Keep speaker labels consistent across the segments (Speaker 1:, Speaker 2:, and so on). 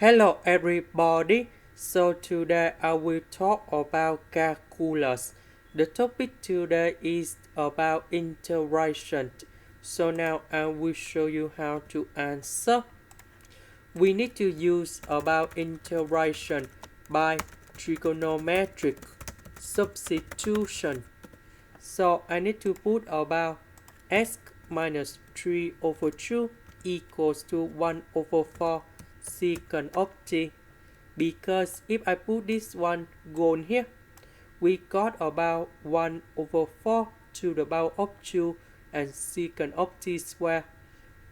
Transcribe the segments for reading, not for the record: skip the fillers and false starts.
Speaker 1: Hello everybody. So today I will talk about calculus. The topic today is about integration. So now I will show you how to answer. We need to use about integration by trigonometric substitution. So I need to put about x minus 3 over 2 equals to 1 over 4 secant of t. Because if I put this one gone here, we got about 1 over 4 to the power of 2 and secant of t square.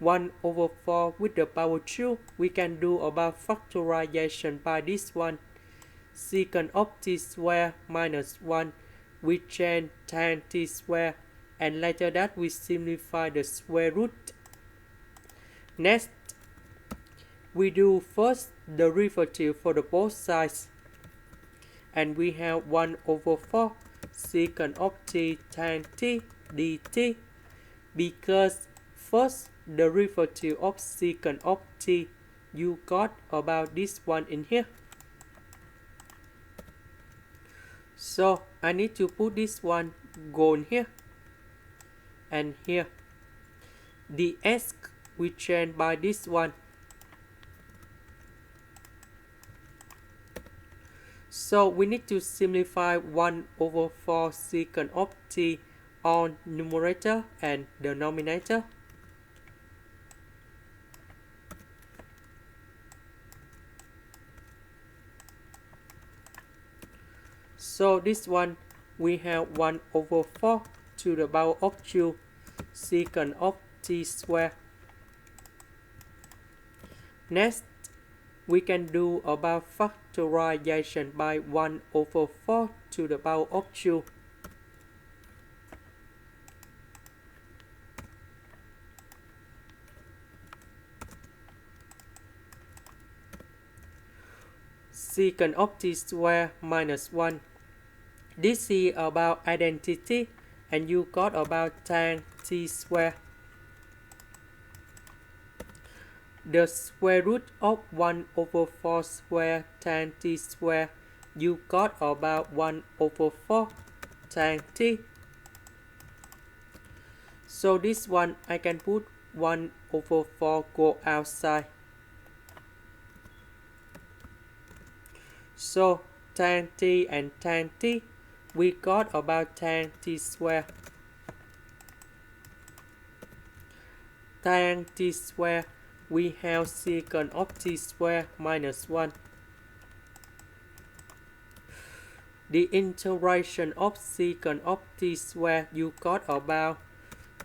Speaker 1: 1 over 4 with the power 2, we can do about factorization by this one. Secant of t square minus 1, we change tan t square, and later that we simplify the square root. Next, we do first derivative for the both sides, and we have 1 over 4 secant of t tan t dt. Because first derivative of secant of t, you got about this one in here. So I need to put this one gone here and here. The s we change by this one. So we need to simplify 1 over 4 secant of t on numerator and denominator. So this one we have 1 over 4 to the power of 2 secant of t square. Next, we can do about factorization by 1 over 4 to the power of 2. Secant of t square minus 1. This is about identity, and you got about tan t square. The square root of 1 over 4 square tan t square, you got about 1 over 4 tan t. So this one I can put 1 over 4 go outside. So tan t and tan t, we got about tan t square. Tan t square, we have secant of t square minus 1. The integration of secant of t square, you got about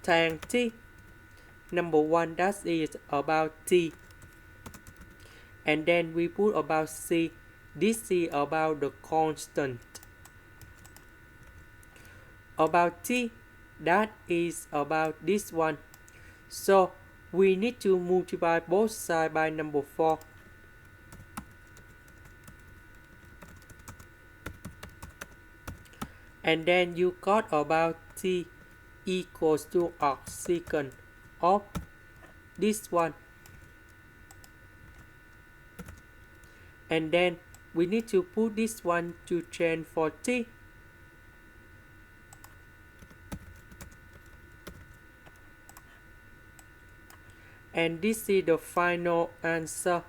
Speaker 1: tan t. Number 1, that is about t. And then we put about c. This is about the constant. About t, that is about this one. So we need to multiply both sides by number 4. And then you got about t equals to arcsecant of this one. And then we need to put this one to change for t. And this is the final answer.